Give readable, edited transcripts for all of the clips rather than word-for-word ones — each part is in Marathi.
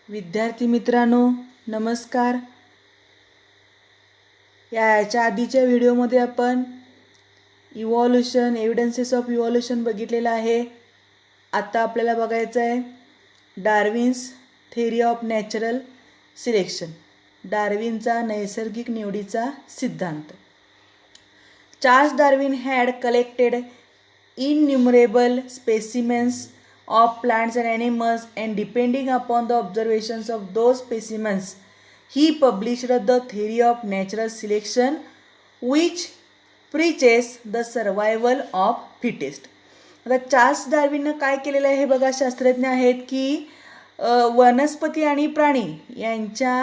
विद्यार्थी मित्रांनो नमस्कार. याच्या आधीच्या व्हिडिओमध्ये आपण इव्हॉल्युशन एव्हिडन्सेस ऑफ इव्हॉल्युशन बघितलेला आहे. आता आपल्याला बघायचं आहे Darwin's theory of natural selection, डार्विनचा नैसर्गिक निवडीचा सिद्धांत. Charles Darwin had collected innumerable specimens of plants and animals, and depending upon the observations of those specimens, he published the theory of natural selection, which preaches the survival of fittest. आता चार्ल्स डार्विननं काय केलेलं आहे हे बघा. शास्त्रज्ञ आहेत की वनस्पती आणि प्राणी यांच्या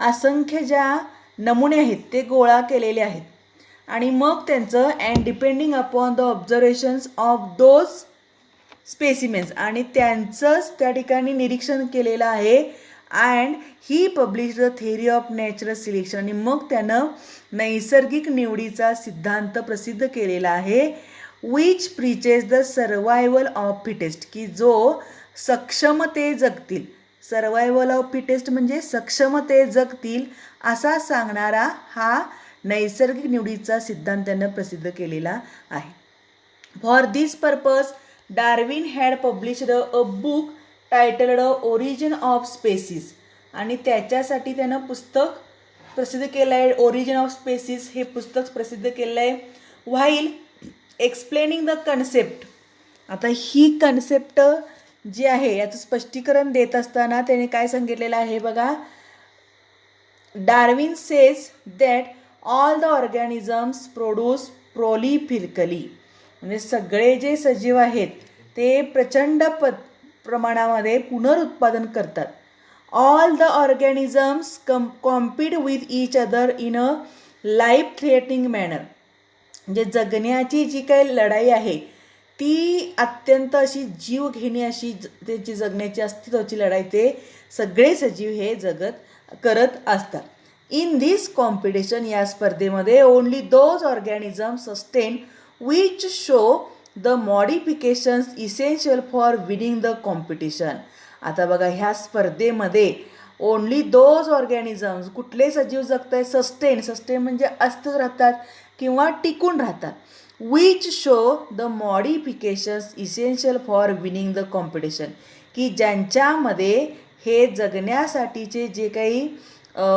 असंख्य ज्या नमुने आहेत ते गोळा केलेले आहेत आणि मग त्यांचं and depending upon the observations of those specimens आणि त्यांचंच त्या ठिकाणी निरीक्षण केलेलं आहे. And he publish the theory of natural selection आणि मग त्यानं नैसर्गिक निवडीचा सिद्धांत प्रसिद्ध केलेला आहे. Which preaches the survival of fittest, की जो सक्षमते जगतील, सर्वायवल ऑफ फिटेस्ट म्हणजे सक्षमते जगतील असा सांगणारा हा नैसर्गिक निवडीचा सिद्धांत त्यानं प्रसिद्ध केलेला आहे. For this purpose Darwin had published a book टायटल्ड origin of species, आणि त्याच्यासाठी त्यानं पुस्तक प्रसिद्ध केलं आहे. ओरिजिन ऑफ स्पेसीस हे पुस्तक प्रसिद्ध केलं आहे. व्हाईल एक्सप्लेनिंग द कन्सेप्ट, आता ही कन्सेप्ट जी आहे याचं स्पष्टीकरण देत असताना त्याने काय सांगितलेलं आहे बघा. Darwin says that all the organisms produce prolifically, म्हणजे सगळे जे सजीव आहेत ते प्रचंड प्रमाणामध्ये पुनरुत्पादन करतात. All the organisms compete with each other in a life threatening manner, म्हणजे जगण्याची जी काही लढाई आहे ती अत्यंत अशी जीवघेणी अशी त्यांची जगण्याची अस्तित्वाची लढाई ते सगळे सजीव हे करत असतात. इन दिस कॉम्पिटिशन, या स्पर्धेमध्ये only those organism sustain which show the modifications essential for winning the competition. आता बघा ह्या स्पर्धेमध्ये ओनली दोज ऑर्गॅनिझम्स, कुठले सजीव जगत आहे, सस्टेन म्हणजे अस्तित्व राहतात किंवा टिकून राहतात. Which show the modifications essential for winning the competition, की ज्यांच्यामध्ये हे जगण्यासाठीचे जे काही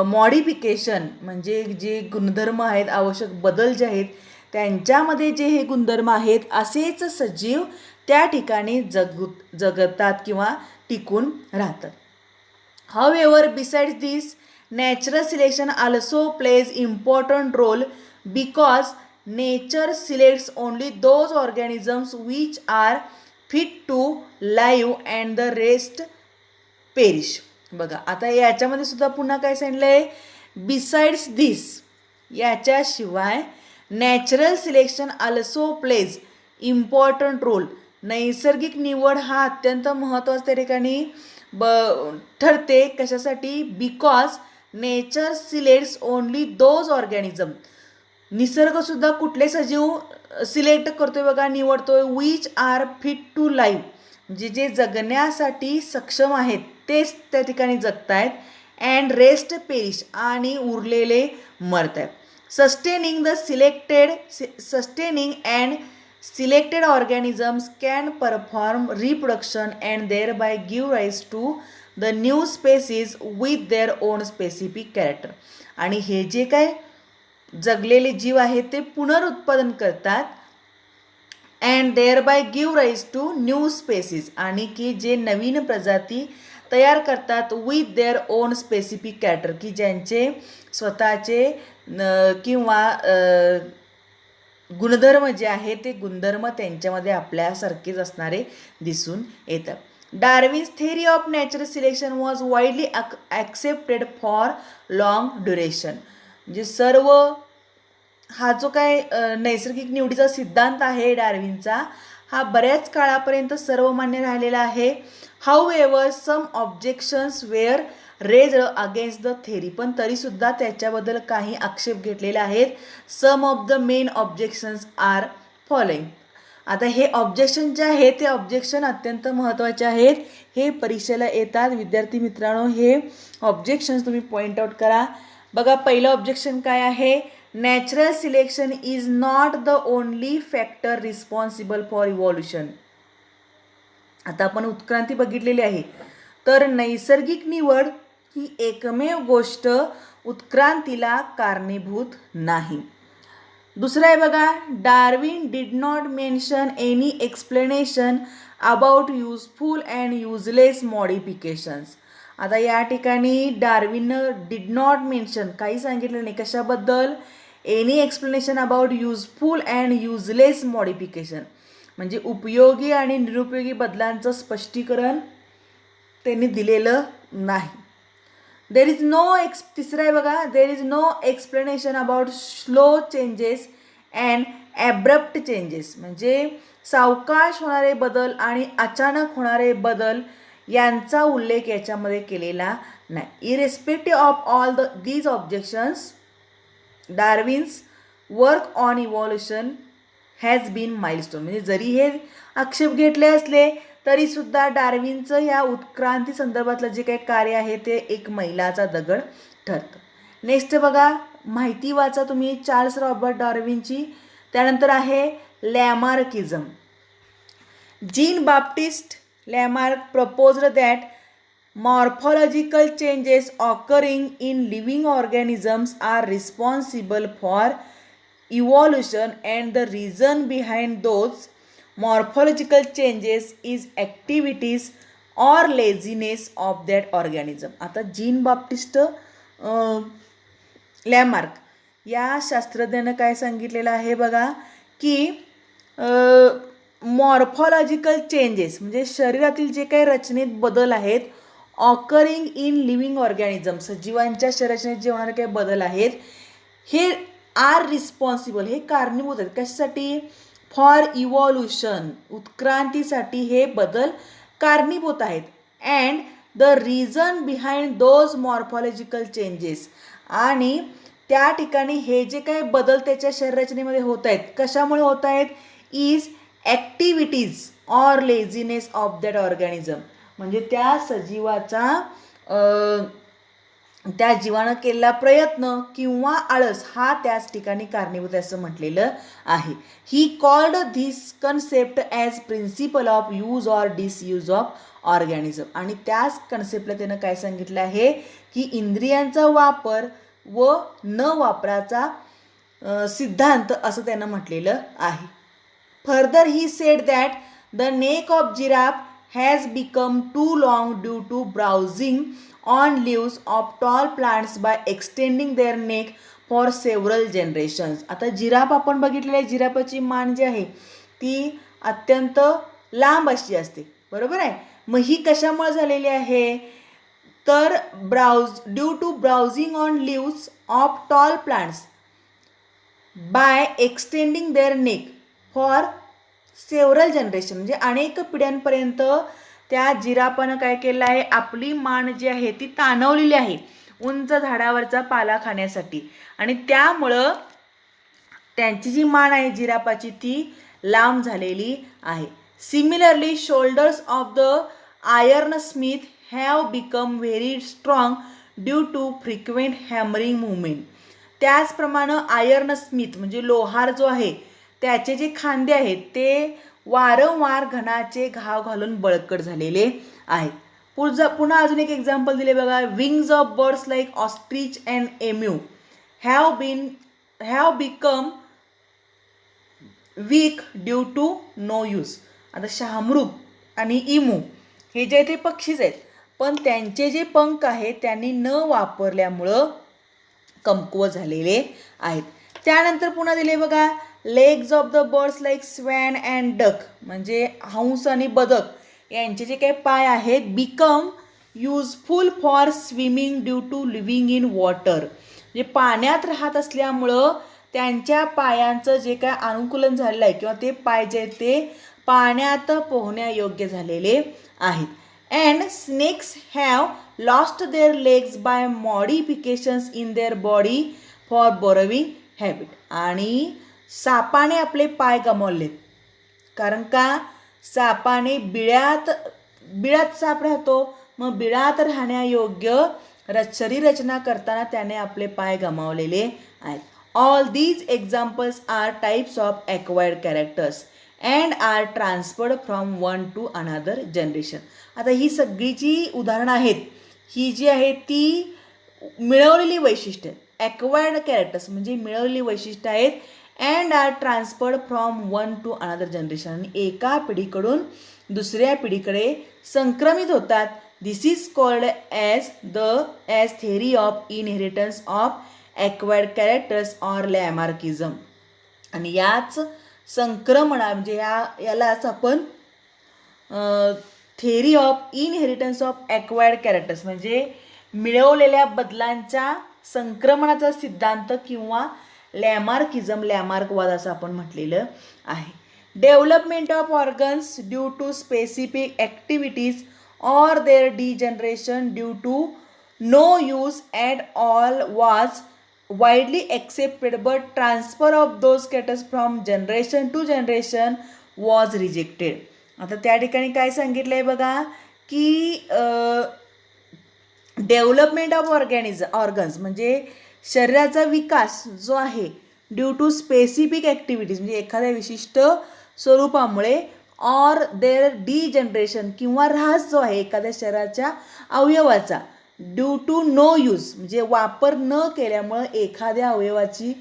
मॉडिफिकेशन म्हणजे जे गुणधर्म आहेत, आवश्यक बदल जे आहेत त्यांच्यामध्ये जे हे गुणधर्म आहेत असेच सजीव त्या ठिकाणी जगतात किंवा टिकून राहतात. However besides this natural selection also plays important role because nature selects only those organisms which are fit to live and the rest perish. बघा आता याच्यामध्ये सुद्धा पुन्हा काय सांगितलं आहे, बिसाइड्स दिस, याच्याशिवाय natural selection also plays important role, नैसर्गिक निवड हा अत्यंत महत्त्वाचा त्या ठिकाणी ठरते. कशासाठी? Because nature selects only those organism, निसर्गसुद्धा कुठले सजीव सिलेक्ट करतोय बघा, निवडतोय, which are fit to live, म्हणजे जे जगण्यासाठी सक्षम आहेत तेच त्या ठिकाणी जगत आहेत. अँड रेस्ट पेरिश, आणि उरलेले मरत आहेत. Sustaining and selected organisms can perform reproduction and thereby give rise to the new species with their own specific character, आणि हे जे काय जगलेले जीव आहेत ते पुनरुत्पादन करतात. And thereby give rise to new species, आणि की जे नवीन प्रजाती तयार करतात with their own specific character, की ज्यांचे स्वतःचे किंवा गुणधर्म जे आहे ते गुणधर्म त्यांच्यामध्ये आपल्यासारखेच असणारे दिसून येतात. Darwin's theory of natural selection was widely accepted for long duration, म्हणजे सर्व हा जो काय नैसर्गिक निवडीचा सिद्धांत आहे डार्विनचा हा बऱ्याच काळापर्यंत सर्वमान्य राहिलेला आहे. However some objections were raised against the theory, पण तरीसुद्धा त्याच्याबद्दल काही आक्षेप घेतलेले आहेत. Some of the main objections are following. आता हे ऑब्जेक्शन जे आहे ते ऑब्जेक्शन अत्यंत महत्त्वाचे आहेत. हे परीक्षेला येतात. विद्यार्थी मित्रांनो, हे ऑब्जेक्शन्स तुम्ही पॉईंट आउट करा. बघा, पहिलं ऑब्जेक्शन काय आहे? Natural selection is not the only factor responsible for evolution. आता आपण उत्क्रांती बघितलेली आहे, तर नैसर्गिक निवड ही एकमेव गोष्ट उत्क्रांतीला कारणीभूत नाही. दुसरं आहे बघा, Darwin did not mention any explanation about useful and useless modifications. आता या ठिकाणी डार्विननं डिड नॉट मेन्शन, काही सांगितलं नाही. कशाबद्दल? Any explanation about useful and useless modification, म्हणजे उपयोगी आणि निरुपयोगी बदलांचं स्पष्टीकरण त्यांनी दिलेलं नाही. देर इज नो तिसरं आहे बघा, there is no explanation about slow changes and abrupt changes, म्हणजे सावकाश होणारे बदल आणि अचानक होणारे बदल यांचा उल्लेख याच्यामध्ये केलेला नाही. Irrespective of all these objections, Darwin's work on evolution has been milestone, म्हणजे जरी हे आक्षेप घेतले असले तरीसुद्धा डार्विनचं या उत्क्रांती संदर्भातलं जे काही कार्य आहे ते एक मैलाचा दगड ठरतं. नेक्स्ट बघा, माहिती वाचा तुम्ही चार्ल्स रॉबर्ट डार्विनची. त्यानंतर आहे Lamarckism. Jean Baptiste Lamarck proposed that morphological changes occurring in living organisms are responsible for evolution and the reason behind those morphological changes is activities or laziness of that organism. आता जीन बाप्टिस्ट लॅमार्क या शास्त्रज्ञानं काय सांगितलेलं आहे बघा, की मॉर्फॉलॉजिकल चेंजेस म्हणजे शरीरातील जे काही रचनेत बदल आहेत, ऑकरिंग इन लिव्हिंग ऑर्गॅनिझम सजीवांच्या शरीरात जे होणारे काही बदल आहेत, हे आर रिस्पॉन्सिबल, हे कारणीभूत आहेत. कशासाठी? फॉर इव्हॉल्युशन, उत्क्रांतीसाठी हे बदल कारणीभूत आहेत. And the reason behind those morphological changes, आणि त्या ठिकाणी हे जे काही बदल त्याच्या शरीररचनेमध्ये होत आहेत, कशामुळे होत आहेत? Is activities or laziness of that organism, म्हणजे त्या सजीवाचा त्या जीवानं केलेला प्रयत्न किंवा आळस हा त्याच ठिकाणी कारणीभूत असं म्हटलेलं आहे. He called this concept as principle of use or disuse of organism, आणि त्याच कन्सेप्टला त्यानं काय सांगितलं आहे की इंद्रियांचा वापर व न वापराचा सिद्धांत असं त्यानं म्हटलेलं आहे. Further he said that the neck of giraffe has become too long due to browsing on leaves of tall plants by extending their neck for several generations. आता जिराफ आपण बघितलेलं आहे, जिराफाची मान जी आहे ती अत्यंत लांब अशी असते, बरोबर आहे. मग ही कशामुळे झालेली आहे? तर due to browsing on leaves of tall plants by extending their neck for several generation, म्हणजे अनेक पिढ्यांपर्यंत त्या जिराफानं काय केलं आहे? आपली मान जी आहे ती ताणवलेली आहे उंच झाडावरचा पाला खाण्यासाठी, आणि त्यामुळं त्यांची जी मान आहे जिराफाची ती लांब झालेली आहे. Similarly shoulders of the iron smith have become very strong due to frequent hammering movement. त्याचप्रमाणे आयर्न स्मिथ म्हणजे लोहार जो आहे त्याचे जे खांदे आहेत ते वारंवार घणाचे घाव घालून बळकट झालेले आहेत. पुन्हा अजून एक एक्झाम्पल दिले बघा. Wings of birds like ostrich and emu have become weak due to no use. आता शहामृग आणि इमू हे जे ते पक्षीच आहेत, पण त्यांचे जे पंख आहेत त्यांनी न वापरल्यामुळं कमकुवत झालेले आहेत. त्यानंतर पुन्हा दिले बघा. Legs of the birds like swan and duck म्हणजे हंस आणि बदक यांचे जे काही पाय आहेत become useful for swimming due to living in water, म्हणजे पाण्यात राहत असल्यामुळं त्यांच्या पायांचं जे काय अनुकूलन झालेलं आहे किंवा ते पाय जे आहेत ते पाण्यात पोहण्यायोग्य झालेले आहेत. And snakes have lost their legs by modifications in their body for burrowing habit. आणि सापाने आपले पाय गमावलेत कारण का सापाने बिळात साप राहतो, मग बिळात राहण्यायोग्य शरीर रचना करताना त्याने आपले पाय गमावलेले आहेत. All these examples are types of acquired characters and are transferred from one to another generation. आता ही सगळी जी उदाहरणं आहेत, ही जी आहेत ती मिळवलेली वैशिष्ट्ये, ॲक्वायर्ड कॅरेक्टर्स म्हणजे मिळवलेली वैशिष्ट्य आहेत. And are transferred from one to another generation, आणि एका पिढीकडून दुसऱ्या पिढीकडे संक्रमित होतात. This is called as theory of inheritance of acquired characters or Lamarckism. आणि याच संक्रमणा म्हणजे यालाच आपण theory of inheritance of acquired characters म्हणजे मिळवलेल्या बदलांच्या संक्रमणाचा सिद्धांत किंवा लॅमार्कवाद असं आपण म्हटलेलं आहे. Development of organs due to specific activities or their degeneration due to no use at all was widely accepted, but transfer of those cases from generation to generation was rejected. आता त्या ठिकाणी काय सांगितलं आहे बघा की डेव्हलपमेंट ऑफ ऑर्गन्स म्हणजे शरीराचा विकास जो आहे ड्यू टू स्पेसिफिक ॲक्टिव्हिटीज म्हणजे एखाद्या विशिष्ट स्वरूपामुळे, ऑर देअर डिजनरेशन किंवा ऱ्हास जो आहे एखाद्या शरीराच्या अवयवाचा, ड्यू टू नो यूज म्हणजे वापर न केल्यामुळं एखाद्या अवयवाची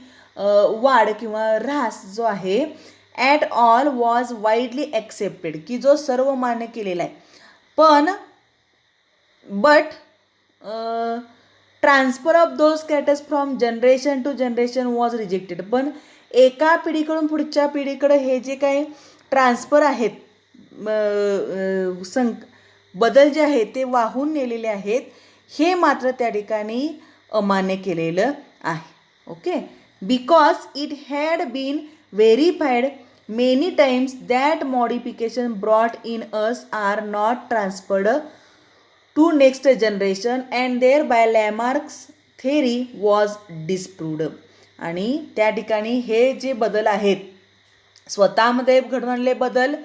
वाढ किंवा ऱ्हास जो आहे at all was widely accepted की जो सर्व मान्य केलेला आहे. But transfer of those characters from generation to generation was rejected. पण एका पिढीकडून पुढच्या पिढीकडे हे जे काही ट्रान्सफर आहेत, बदल जे आहेत ते वाहून नेलेले आहेत, हे मात्र त्या ठिकाणी अमान्य केलेलं आहे. Okay, because it had been verified many times that modification brought in us are not transferred to next generation and thereby Lamarck's theory was disproved. आणि त्या ठिकाणी हे जे बदल आहेत स्वतःमध्ये घडून आणलेले बदल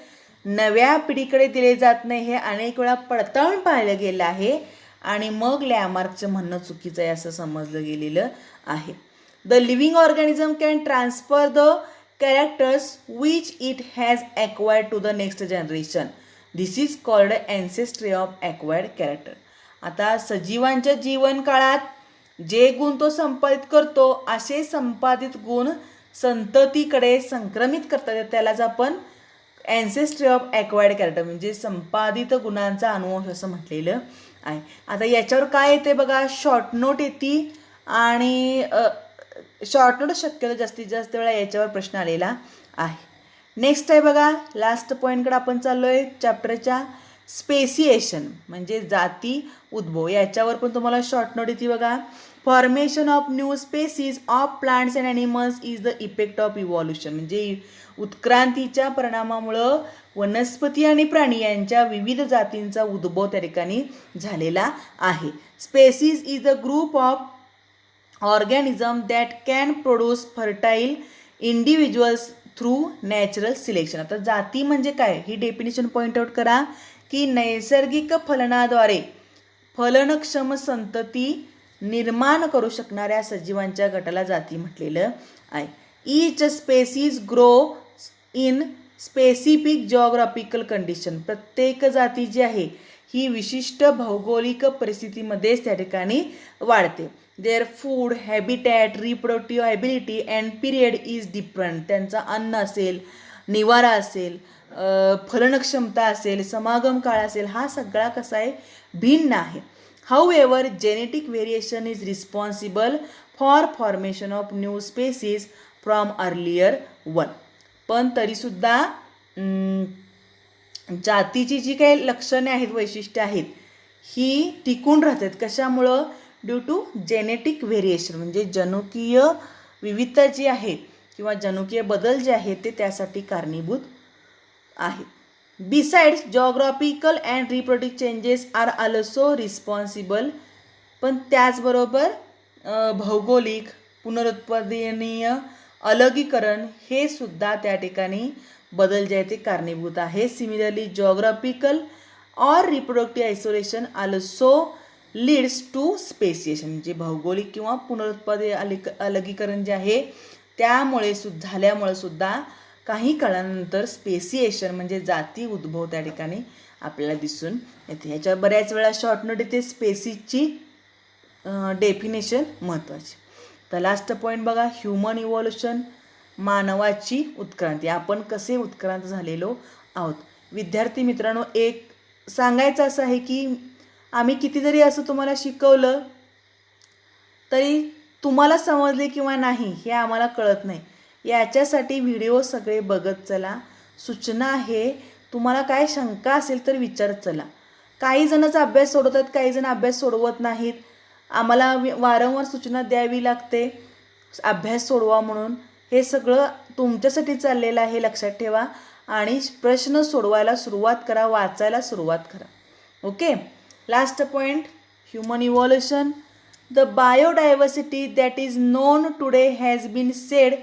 नव्या पिढीकडे दिले जात नाही हे अनेक वेळा पडताळून पाहिलं गेलं आहे आणि मग लॅमार्कचं म्हणणं चुकीचं आहे असं समजलं गेलेलं आहे. The living organism can transfer the characters which it has acquired to the next generation. This is called ancestry of acquired character. आता सजीवांच्या जीवनकाळात जे गुण तो संपादित करतो असे संपादित गुण संततीकडे संक्रमित करतात, त्यालाच आपण ॲन्सेस्ट्री ऑफ ॲक्वायर्ड कॅरेक्टर म्हणजे संपादित गुणांचा अनुवंश असं म्हटलेलं आहे. आता याच्यावर काय येते बघा, शॉर्ट नोट येते आणि शॉर्ट नोट शक्यतो जास्तीत जास्त वेळा याच्यावर प्रश्न आलेला आहे. नेक्स्ट आहे बघा, लास्ट पॉईंटकडे आपण चाललो आहे चॅप्टरच्या, स्पेसिएशन म्हणजे जाती उद्भव. याच्यावर पण तुम्हाला शॉर्ट नोट येते बघा. Formation of new species of plants and animals is the effect of evolution म्हणजे उत्क्रांतीच्या परिणामामुळं वनस्पती आणि प्राणी यांच्या विविध जातींचा उद्भव त्या ठिकाणी झालेला आहे. Species is the group of organism that can produce fertile individuals through natural selection. आता जाती म्हणजे काय ही डेफिनेशन पॉईंट आउट करा की नैसर्गिक फलनाद्वारे फलनक्षम संतती निर्माण करू शकणाऱ्या सजीवांच्या गटाला जाती म्हटलेलं आहे. Each species grow in specific geographical condition. प्रत्येक जाती जी आहे ही विशिष्ट भौगोलिक परिस्थितीमध्येच त्या ठिकाणी वाढते. Their food habitat reproductive ability and period is different. त्यांचा अन्न असेल, निवारा असेल, फलनक्षमता असेल, समागम काळ असेल, हा सगळा कसा आहे भिन्न आहे. However genetic variation is responsible for formation of new species from earlier one. पण तरीसुद्धा जातीची जी काही लक्षणे आहेत, वैशिष्ट्ये आहेत, ही टिकून राहतात. कशामुळं? ड्यू टू जेनेटिक व्हेरिएशन म्हणजे जनुकीय विविधता जी आहे किंवा जनुकीय बदल जे आहेत ते त्यासाठी कारणीभूत आहेत. Besides geographical and reproductive changes are also responsible. पण त्याचबरोबर भौगोलिक, पुनरुत्पादनीय, अलगीकरण हे सुद्धा त्या ठिकाणी बदल जे आहे ते कारणीभूत आहे. Similarly geographical or reproductive isolation also leads to speciation. म्हणजे भौगोलिक किंवा पुनरुत्पादित अलगीकरण जे आहे त्यामुळे झाल्यामुळे सुद्धा काही काळानंतर स्पेसिएशन म्हणजे जाती उद्भव त्या ठिकाणी आपल्याला दिसून येते. ह्याच्या बऱ्याच वेळा शॉर्ट नोट येते स्पेसिसची डेफिनेशन महत्त्वाची. तर लास्ट पॉईंट बघा, ह्युमन इव्हॉल्युशन, मानवाची उत्क्रांती. आपण कसे उत्क्रांत झालेलो आहोत. विद्यार्थी मित्रांनो, एक सांगायचं असं आहे की आम्ही किती जरी असं तुम्हाला शिकवलं तरी तुम्हाला समजले किंवा नाही हे आम्हाला कळत नाही. याच्यासाठी व्हिडिओ सगळे बघत चला. सूचना आहे, तुम्हाला काय शंका असेल तर विचारत चला. काही जणच अभ्यास सोडवतात, काही जण अभ्यास सोडवत नाहीत. आम्हाला वारंवार सूचना द्यावी लागते अभ्यास सोडवा म्हणून. हे सगळं तुमच्यासाठी चाललेलं आहे, लक्षात ठेवा. आणि प्रश्न सोडवायला सुरुवात करा, वाचायला सुरुवात करा. Okay. Last point, human evolution. The biodiversity that is known today has been said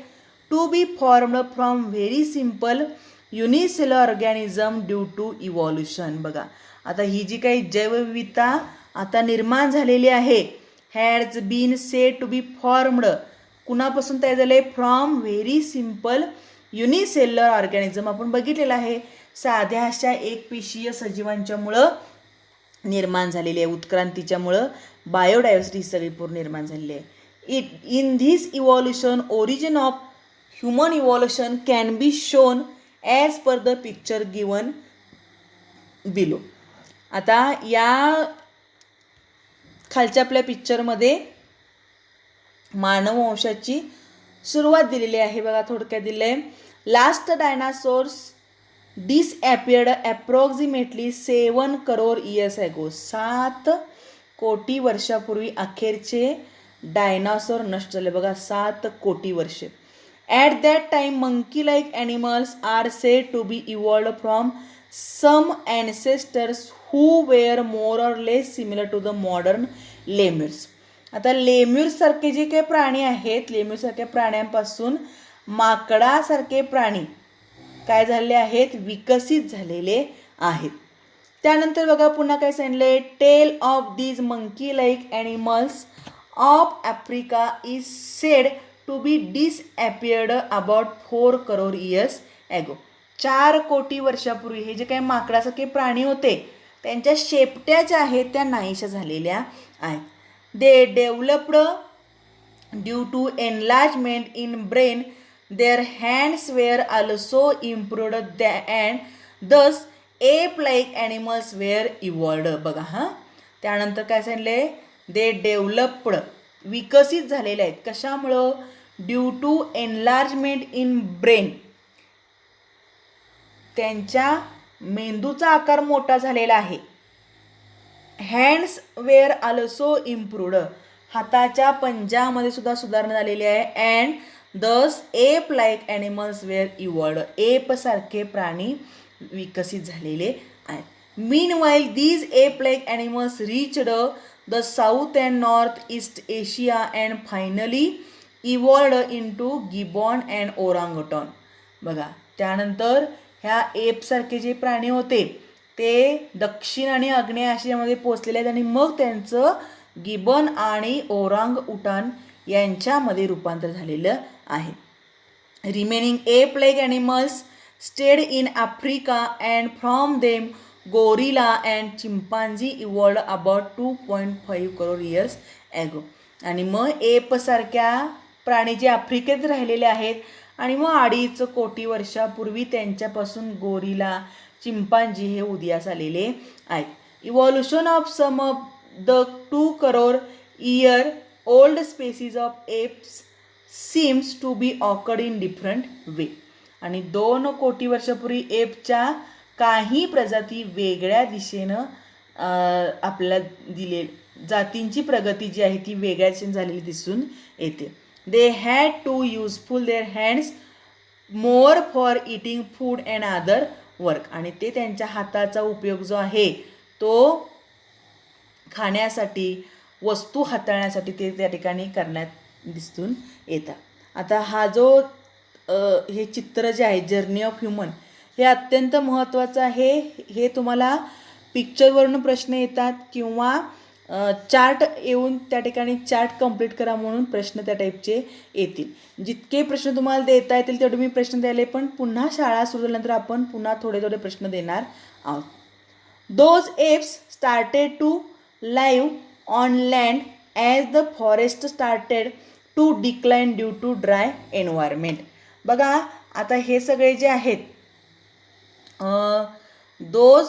to be formed from very simple unicellular organism due to evolution. बघा, आता ही जी काही जैवविविधता आता निर्माण झालेली आहे has been said to be formed, कुणापासून तयार झाले? From very simple unicellular organism. आपण बघितलेलं आहे, साध्या अशा एकपेशीय सजीवांच्यामुळं निर्माण झालेली आहे. उत्क्रांतीच्यामुळं बायोडायव्हर्सिटी सगळी पूर्ण निर्माण झालेली आहे. In this evolution origin of human evolution can be shown as per the picture given below. आता या खालच्या आपल्या पिक्चरमध्ये मानव वंशाची सुरुवात दिलेली आहे. बघा, थोडक्यात दिले आहे. Last dinosaurs disappeared approximately 7 crore years ago. 7 कोटी वर्षापूर्वी अखेरचे डायनासोर नष्ट झाले. बघा, 7 कोटी वर्षे. At that time monkey like animals are said to be evolved from some ancestors who were more or less similar to the modern lemurs. आता लेम्युर्ससारखे जे काही प्राणी आहेत, लेम्युर्ससारख्या प्राण्यांपासून माकडासारखे प्राणी काय झालेले आहेत? विकसित झालेले आहेत. त्यानंतर बघा पुन्हा काय सांगितले, tail of these monkey like animals of Africa is said to be disappeared about 4 crore years ago. 4 कोटी वर्षापूर्वी हे जे काही माकडासारखे प्राणी होते त्यांच्या शेपट्या ज्या आहेत त्या नाहीशा झालेल्या आहेत. They developed due to enlargement in brain. Their hands were also improved and thus ape like animals were evolved. बघा हां, त्यानंतर काय सांगितले, दे डेव्हलप्ड विकसित झालेले आहेत. कशामुळं? Due to enlargement in brain, त्यांच्या मेंदूचा आकार मोठा झालेला आहे. हँड्स वेअर आल्सो इम्प्रूव्ड, हाताच्या पंजामध्ये सुद्धा सुधारणा झालेली आहे. And thus ape like animals were evolved, एपसारखे प्राणी विकसित झालेले आहेत. Meanwhile these ape like animals reached the south and north east Asia and finally evolved into gibbon and orangutan. बघा, त्यानंतर ह्या एपसारखे जे प्राणी होते ते दक्षिण आणि आग्नेय आशियामध्ये पोचलेले आहेत आणि मग त्यांचं गिबन आणि ओरांग उटान यांच्यामध्ये रूपांतर झालेलं आहे. Remaining ape like animals stayed in Africa and from them gorilla and chimpanzee evolved about 2.5 crore years ago. आणि मग एपसारख्या प्राणी जे आफ्रिकेत राहिलेले आहेत आणि मग 2.5 कोटी वर्षापूर्वी त्यांच्यापासून गोरिला, चिंपांजी हे उदयास आलेले आहेत. Evolution of some of the 2 crore year old species of apes seems to be occurred in different way. आणि 2 कोटी वर्षापूर्वी एपच्या काही प्रजाती वेगळ्या दिशेनं आपल्याला दिले, जातींची प्रगती जी आहे ती वेगळ्या दिशेने झालेली दिसून येते. They had to useful their hands more for eating food and other work. आणि ते त्यांच्या हाताचा उपयोग जो आहे तो खाण्यासाठी, वस्तू हाताळण्यासाठी ते त्या ठिकाणी करण्यात दिसून येतात. आता हा जो हे चित्र जे आहे जर्नी ऑफ ह्युमन हे अत्यंत महत्त्वाचं आहे. हे तुम्हाला पिक्चरवरून प्रश्न येतात किंवा चार्ट येऊन त्या ठिकाणी चार्ट कंप्लीट करा म्हणून प्रश्न त्या टाईपचे येतील. जितके प्रश्न तुम्हाला देता येतील तेवढे मी प्रश्न द्यायला, पण पुन्हा शाळा सुरू झाल्यानंतर आपण पुन्हा थोडे थोडे प्रश्न देणार आहोत. Those apes started to live on land as the forest started to decline due to dry environment. बघा आता हे सगळे जे आहेत दोज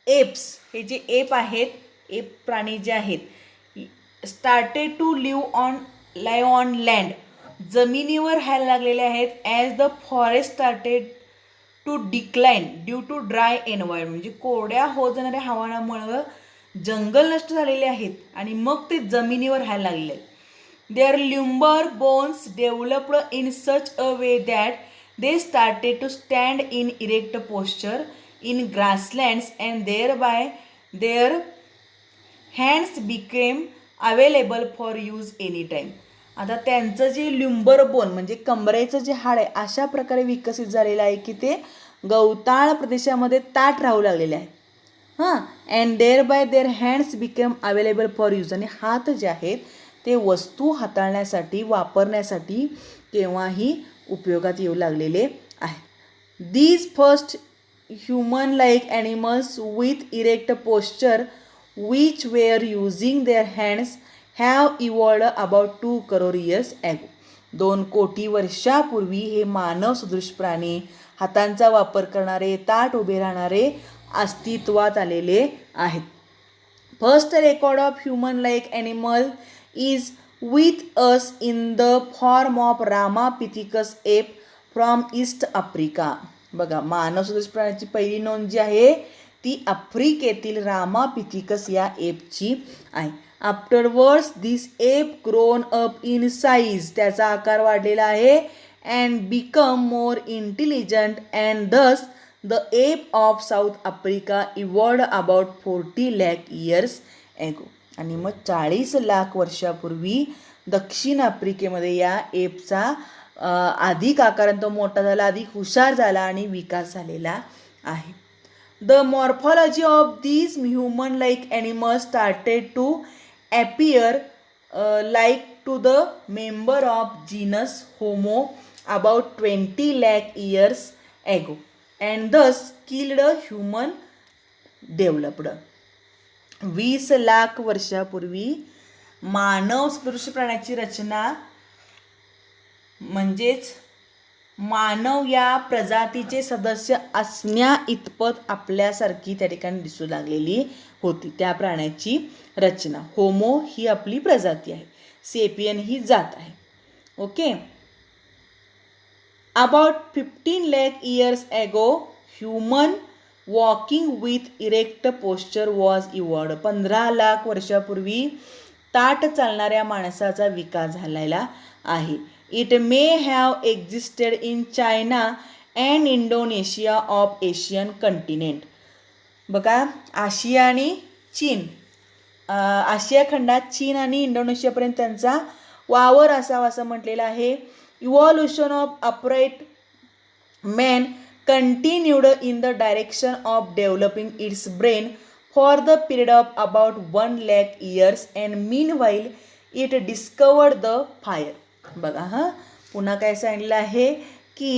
एप्स, हे जे एप आहेत, एप प्राणी जे आहेत, started to live on land, जमिनीवर राहायला लागलेले आहेत. As the forest started to decline due to dry environment, म्हणजे कोरड्या होत जाणाऱ्या हवामानामुळं जंगल नष्ट झालेले आहेत आणि मग ते जमिनीवर राहायला लागले. Their lumber bones developed in such a way that they started to stand in erect posture in grasslands, and thereby their hands became available for use anytime. आता त्यांचं जे ल्युंबर बोन म्हणजे कमरेचं जे हाड आहे अशा प्रकारे विकसित झालेलं आहे की ते गवताळ प्रदेशामध्ये ताठ राहू लागलेले आहे. And thereby their hands became available for use, आणि हात जे आहेत ते वस्तू हाताळण्यासाठी वापरण्यासाठी केव्हाही उपयोगात येऊ लागलेले आहे. These first human like animals with erect posture which were using their hands have evolved about 2 crore years ago. 2 कोटी वर्षापूर्वी हे मानव सदृश प्राणी, हातांचा वापर करणारे, ताठ उभे राहणारे अस्तित्वात आलेले आहेत. First record of human like animal is with us in the form of Ramapithecus ape from East Africa. बघा मानव सदृश प्राण्याची पहिली नोंद जी आहे ती आफ्रिकेतील रामापिथिकस या एपची आहे. Afterwards this ape grown up in size, त्याचा आकार वाढलेला आहे, and become more intelligent, and thus the ape of South Africa evolved about 40 lakh years ago. आणि मग 40 लाख वर्षापूर्वी दक्षिण आफ्रिकेमध्ये या एपचा अधिक आकाराने तो मोठा झाला, अधिक हुशार झाला आणि विकास झालेला आहे. The morphology of these human like animals started to appear like to the member of genus Homo about 20 lakh years ago, and thus skilled human developed. 20 lakh वर्षापूर्वी मानव सदृश प्राण्याची रचना म्हणजेच मानव या प्रजातीचे सदस्य असण्या इतपत आपल्यासारखी त्या ठिकाणी दिसू लागलेली होती. त्या प्राण्याची रचना, होमो ही आपली प्रजाती आहे, सेपियन ही जात आहे. Okay. About 15 lakh years ago human walking with erect posture was evolved. 15 lakh वर्षापूर्वी ताठ चालणाऱ्या माणसाचा विकास झालेला आहे. It may have existed in China and Indonesia of Asian continent. बघा आशिया आणि चीन, आशिया खंडात चीन आणि इंडोनेशियापर्यंत त्यांचा वावर असावा असं म्हटलेलं आहे. Evolution of upright man continued in the direction of developing its brain for the period of about 1 lakh years, and meanwhile it discovered the fire. बघा पुन्हा काय सांगितलं आहे की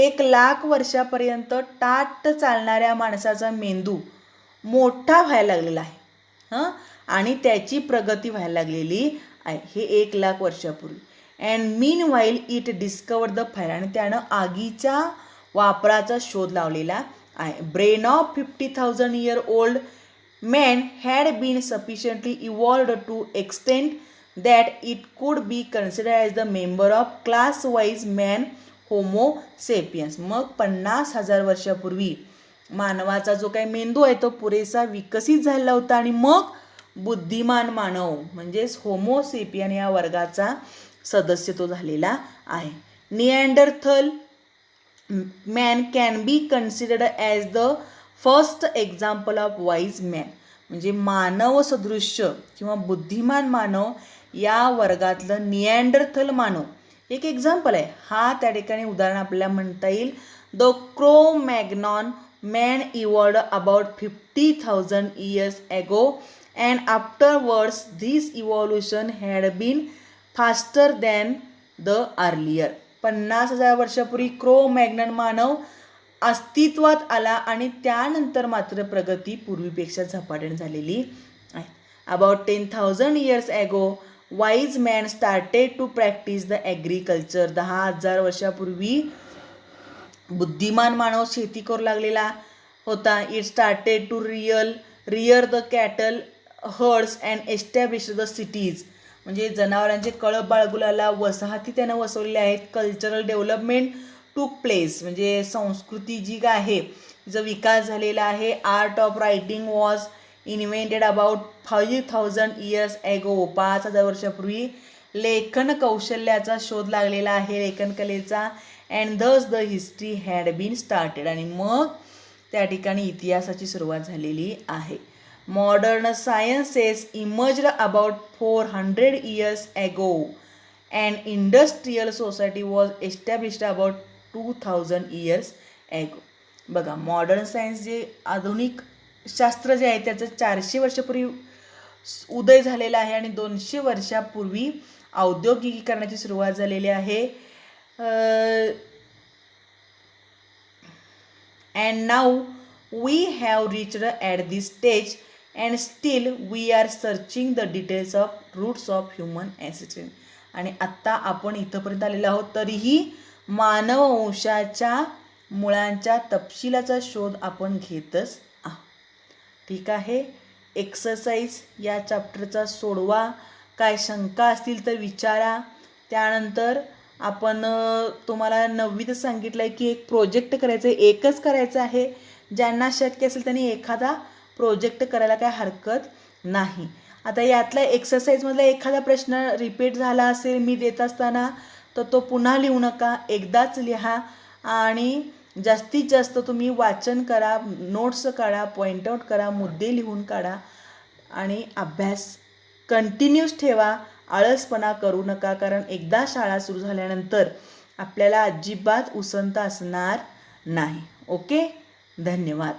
1 लाख वर्षापर्यंत ताठ चालणाऱ्या माणसाचा मेंदू मोठा व्हायला लागलेला आहे आणि त्याची प्रगती व्हायला लागलेली आहे. हे 1 लाख वर्षापूर्वी. And meanwhile it discovered the fire, आणि त्यानं आगीच्या वापराचा शोध लावलेला आहे. Brain of 50,000 year old man had been sufficiently evolved to extent that it could be considered as the member of class wise man homo sapiens. मग 50,000 वर्षापूर्वी मानवाचा जो काही मेंदू आहे तो पुरेसा विकसित झाला होता आणि मग बुद्धिमान मानव म्हणजेच होमो सेपियन या वर्गाचा सदस्य तो झालेला आहे. Neanderthal man can be considered as the first example of wise man. म्हणजे मानव सदृश्य किंवा बुद्धिमान मानव या वर्गातलं निअँडरथल मानव एक एक्झाम्पल आहे हा, त्या ठिकाणी उदाहरण आपल्याला म्हणता येईल. The Cro Magnon man evolved about 50,000 years ago and afterwards this evolution had been faster than the earlier. 50,000 वर्षापूर्वी क्रो मॅग्नन मानव अस्तित्वात आला आणि त्यानंतर मात्र प्रगती पूर्वीपेक्षा झपाट्याने झालेली आहे. About 10,000 years ago wise man started to practice the agriculture. 10,000 वर्षापूर्वी बुद्धिमान मानव शेती करू लागलेला होता. It started to rear the cattle herds and establish the cities. म्हणजे जनावरांचे कळप बाळगुलाला वसाहती त्यानं वसवलेल्या आहेत. कल्चरल डेव्हलपमेंट टूक प्लेस, म्हणजे संस्कृती जी काय आहे तिचा विकास झालेला आहे. Art of writing was invented about 5,000 years ago. 5,000 वर्षापूर्वी लेखन कौशल्याचा शोध लागलेला आहे, लेखनकलेचा. And thus the history had been started. आणि मग त्या ठिकाणी इतिहासाची सुरुवात झालेली आहे. Modern sciences emerged about 400 years ago and industrial society was established about 2,000 years ago. बघा, मॉडर्न सायन्स जे आधुनिक शास्त्र जे आहे त्याचं 400 वर्षापूर्वी उदय झालेला आहे आणि 200 वर्षापूर्वी औद्योगिकीकरणाची सुरुवात झालेली आहे. And now we have reached at this stage and still we are searching the details of roots of human ancestry. आणि आत्ता आपण इथंपर्यंत आलेलो आहोत, तरीही मानववंशाच्या मुळांच्या तपशिलाचा शोध आपण घेतच आहोत. ठीक आहे. एक्सरसाइज या चॅप्टरचा सोडवा. काय शंका असतील तर विचारा. त्यानंतर आपण तुम्हाला 9वीत सांगितलं आहे की एक प्रोजेक्ट करायचं आहे, एकच करायचं आहे. ज्यांना शक्य असेल त्यांनी एखादा प्रोजेक्ट करायला काय हरकत नाही. आता यातला एक्सरसाइजमधला एखादा प्रश्न रिपीट झाला असेल मी देत असताना तर तो पुन्हा लिहू नका, एकदाच लिहा. आणि जास्तीत जास्त तुम्ही वाचन करा, नोट्स काढा, पॉईंट आऊट करा, मुद्दे लिहून काढा आणि अभ्यास कंटिन्यूस ठेवा. आळसपणा करू नका, कारण एकदा शाळा सुरू झाल्यानंतर आपल्याला अजिबात उसंत असणार नाही. ओके, धन्यवाद.